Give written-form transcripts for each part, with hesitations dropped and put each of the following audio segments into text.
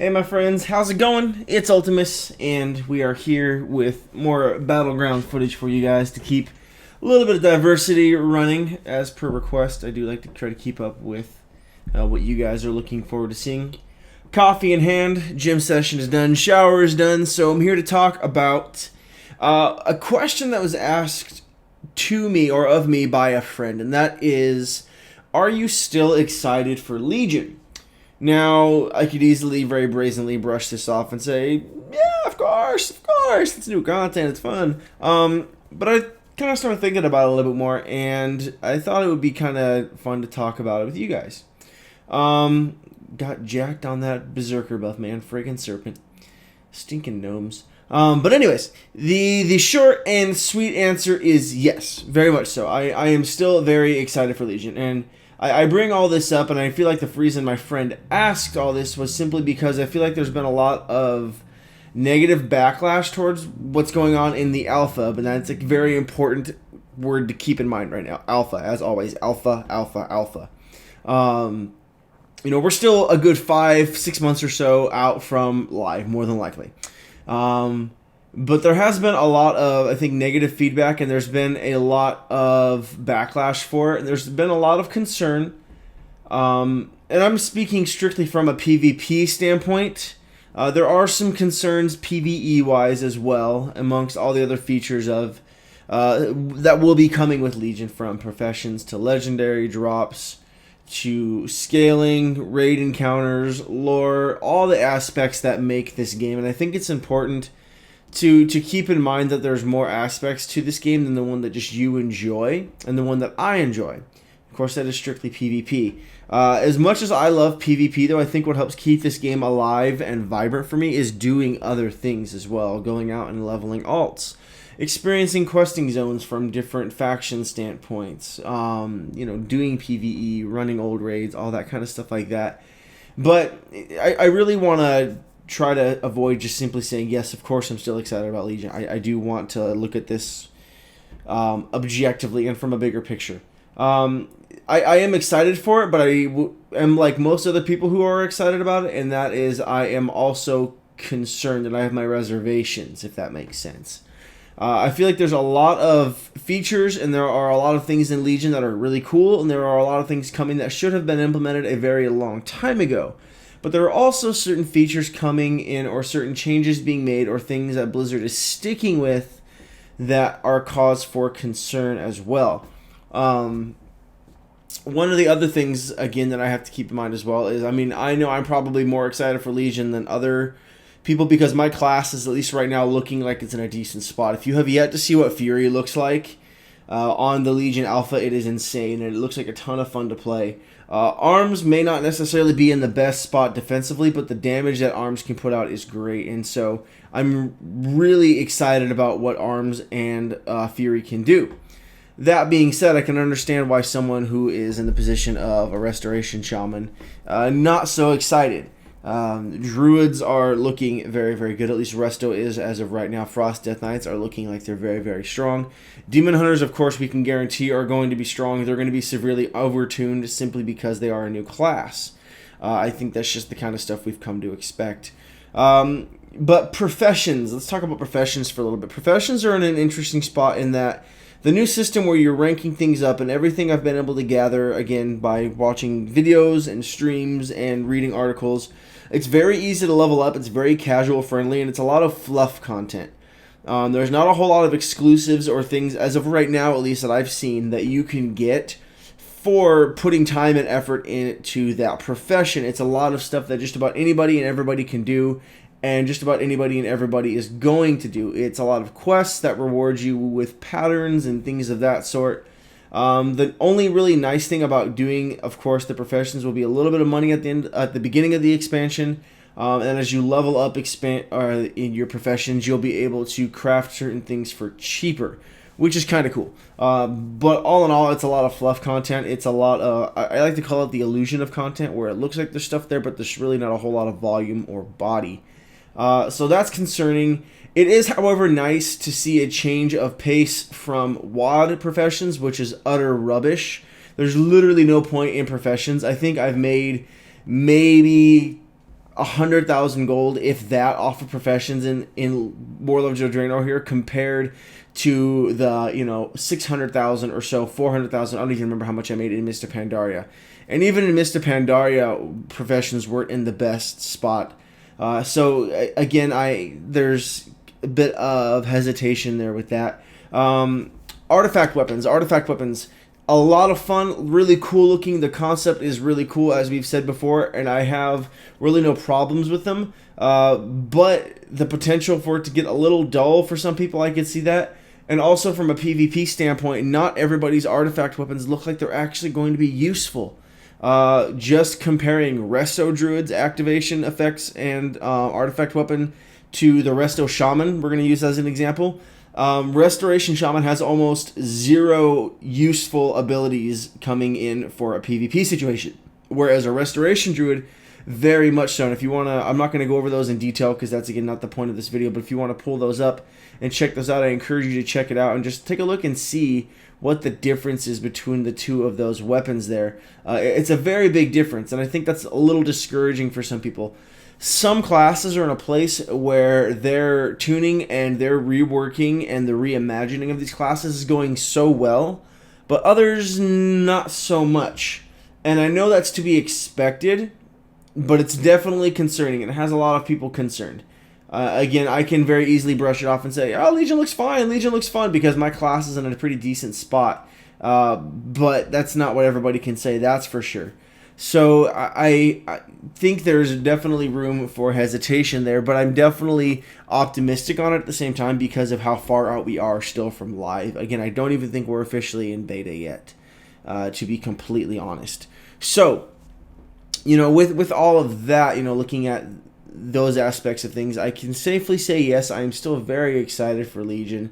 Hey my friends, how's it going? It's Ultimus, and we are here with more Battleground footage for you guys to keep a little bit of diversity running as per request. I do like to try to keep up with what you guys are looking forward to seeing. Coffee in hand, gym session is done, shower is done, so I'm here to talk about a question that was asked to me or of me by a friend, and that is, are you still excited for Legion? Now, I could easily, very brazenly brush this off and say, yeah, of course, it's new content, it's fun. But I kind of started thinking about it a little bit more, and I thought it would be kind of fun to talk about it with you guys. Got jacked on that Berserker buff, man, friggin' serpent. Stinking gnomes. But anyways, the short and sweet answer is yes, very much so. I am still very excited for Legion, and I bring all this up, and I feel like the reason my friend asked all this was simply because I feel like there's been a lot of negative backlash towards what's going on in the alpha, but that's a very important word to keep in mind right now. Alpha, as always. Alpha, alpha, alpha. We're still a good 5-6 months or so out from live, more than likely. But there has been a lot of, I think, negative feedback, and there's been a lot of backlash for it. And there's been a lot of concern. And I'm speaking strictly from a PvP standpoint. There are some concerns PvE-wise as well, amongst all the other features of that will be coming with Legion, from professions to legendary drops to scaling, raid encounters, lore, all the aspects that make this game. And I think it's important to keep in mind that there's more aspects to this game than the one that just you enjoy and the one that I enjoy. Of course, that is strictly PvP. As much as I love PvP, though, I think what helps keep this game alive and vibrant for me is doing other things as well. Going out and leveling alts. Experiencing questing zones from different faction standpoints. Doing PvE, running old raids, all that kind of stuff like that. But I really want to try to avoid just simply saying, yes, of course I'm still excited about Legion. I do want to look at this objectively and from a bigger picture. I am excited for it, but I am like most other people who are excited about it, and that is I am also concerned and I have my reservations, if that makes sense. I feel like there's a lot of features and there are a lot of things in Legion that are really cool, and there are a lot of things coming that should have been implemented a very long time ago. But there are also certain features coming in, or certain changes being made, or things that Blizzard is sticking with that are cause for concern as well. One of the other things, again, that I have to keep in mind as well is, I know I'm probably more excited for Legion than other people because my class is, at least right now, looking like it's in a decent spot. If you have yet to see what Fury looks like on the Legion Alpha, it is insane, and it looks like a ton of fun to play. Arms may not necessarily be in the best spot defensively, but the damage that Arms can put out is great, and so I'm really excited about what Arms and Fury can do. That being said, I can understand why someone who is in the position of a Restoration Shaman not so excited. Druids are looking very, very good. At least Resto is as of right now. Frost Death Knights are looking like they're very, very strong. Demon Hunters, of course, we can guarantee are going to be strong. They're going to be severely overtuned simply because they are a new class. I think that's just the kind of stuff we've come to expect. But professions. Let's talk about professions for a little bit. Professions are in an interesting spot in that the new system where you're ranking things up, and everything I've been able to gather, again, by watching videos and streams and reading articles, it's very easy to level up, it's very casual friendly, and it's a lot of fluff content. There's not a whole lot of exclusives or things, as of right now at least, that I've seen that you can get for putting time and effort into that profession. It's a lot of stuff that just about anybody and everybody can do, and just about anybody and everybody is going to do. It's a lot of quests that reward you with patterns and things of that sort. The only really nice thing about doing, of course, the professions will be a little bit of money at the beginning of the expansion, and as you level up in your professions, you'll be able to craft certain things for cheaper, which is kind of cool. But all in all, it's a lot of fluff content. It's a lot of, I like to call it the illusion of content, where it looks like there's stuff there, but there's really not a whole lot of volume or body. So that's concerning. It is, however, nice to see a change of pace from WoD professions, which is utter rubbish. There's literally no point in professions. I think I've made maybe 100,000 gold, if that, off of professions in Warlords of Draenor here, compared to the 600,000 or so, 400,000. I don't even remember how much I made in Mist of Pandaria. And even in Mist of Pandaria, professions weren't in the best spot. So again, there's a bit of hesitation there with that. Artifact weapons, a lot of fun, really cool looking. The concept is really cool, as we've said before, and I have really no problems with them. But the potential for it to get a little dull for some people, I could see that. And also from a PvP standpoint, not everybody's artifact weapons look like they're actually going to be useful. Just comparing Resto Druid's activation effects and artifact weapon to the Resto Shaman, we're going to use as an example. Restoration Shaman has almost zero useful abilities coming in for a PvP situation, whereas a Restoration Druid, very much so. And if you want to, I'm not going to go over those in detail because that's, again, not the point of this video, but if you want to pull those up and check those out, I encourage you to check it out and just take a look and see what the difference is between the two of those weapons there. It's a very big difference, and I think that's a little discouraging for some people. Some classes are in a place where their tuning and their reworking and the reimagining of these classes is going so well, but others not so much. And I know that's to be expected, but it's definitely concerning, and it has a lot of people concerned. Again, I can very easily brush it off and say, oh, Legion looks fine, Legion looks fun, because my class is in a pretty decent spot. But that's not what everybody can say, that's for sure. So I think there's definitely room for hesitation there, but I'm definitely optimistic on it at the same time because of how far out we are still from live. Again, I don't even think we're officially in beta yet, to be completely honest. So, with all of that, looking at those aspects of things, I can safely say yes, I am still very excited for Legion.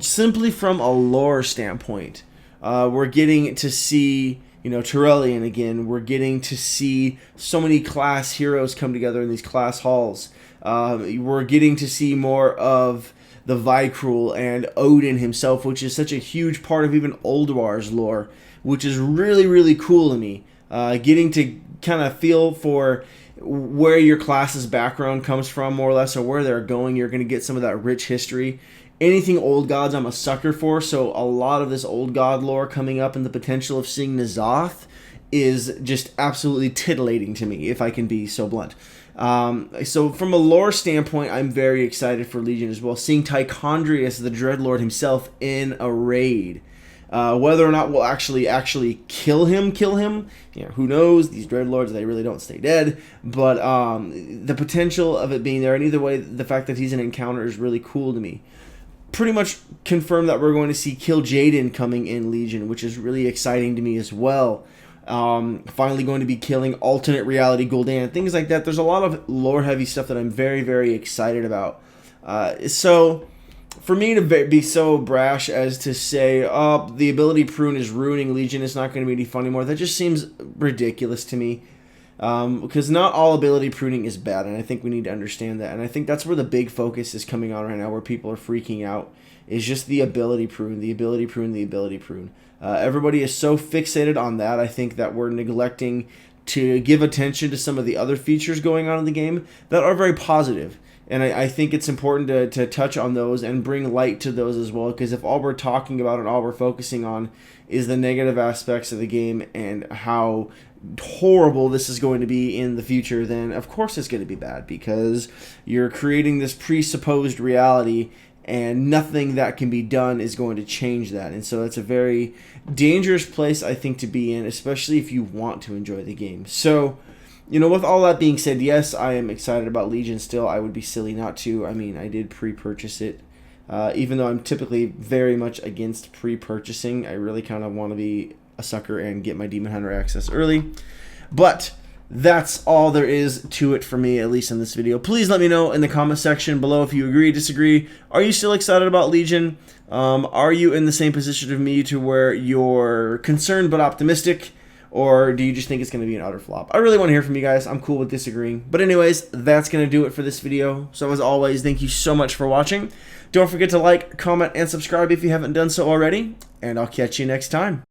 Simply from a lore standpoint, we're getting to see Turellian again. We're getting to see so many class heroes come together in these class halls. We're getting to see more of the Vicruel and Odin himself, which is such a huge part of even Ulduar's lore, which is really, really cool to me. Getting to kind of feel for where your class's background comes from, more or less, or where they're going. You're going to get some of that rich history. Anything Old Gods I'm a sucker for, so a lot of this Old God lore coming up and the potential of seeing N'Zoth is just absolutely titillating to me, if I can be so blunt. So from a lore standpoint, I'm very excited for Legion as well. Seeing Tichondrius, the Dreadlord himself, in a raid. Whether or not we'll actually kill him, who knows? These Dreadlords, they really don't stay dead. But the potential of it being there, and either way, the fact that he's an encounter is really cool to me. Pretty much confirmed that we're going to see Kill Jaden coming in Legion, which is really exciting to me as well. Finally going to be killing alternate reality Gul'dan, things like that. There's a lot of lore heavy stuff that I'm very, very excited about. So for me to be so brash as to say, oh, the ability prune is ruining Legion, it's not going to be any fun anymore, that just seems ridiculous to me. Because not all ability pruning is bad, and I think we need to understand that. And I think that's where the big focus is coming on right now, where people are freaking out, is just the ability prune, the ability prune, the ability prune. Everybody is so fixated on that, I think that we're neglecting to give attention to some of the other features going on in the game that are very positive. And I think it's important to touch on those and bring light to those as well, because if all we're talking about and all we're focusing on is the negative aspects of the game and how horrible this is going to be in the future, then of course it's going to be bad, because you're creating this presupposed reality and nothing that can be done is going to change that. And so it's a very dangerous place, I think, to be in, especially if you want to enjoy the game. So, with all that being said, yes, I am excited about Legion still. I would be silly not to. I mean, I did pre-purchase it. Even though I'm typically very much against pre-purchasing, I really kind of want to be a sucker and get my Demon Hunter access early. But that's all there is to it for me, at least in this video. Please let me know in the comment section below if you agree, disagree. Are you still excited about Legion? Are you in the same position of me to where you're concerned but optimistic? Or do you just think it's going to be an utter flop? I really want to hear from you guys. I'm cool with disagreeing. But anyways, that's going to do it for this video. So as always, thank you so much for watching. Don't forget to like, comment, and subscribe if you haven't done so already. And I'll catch you next time.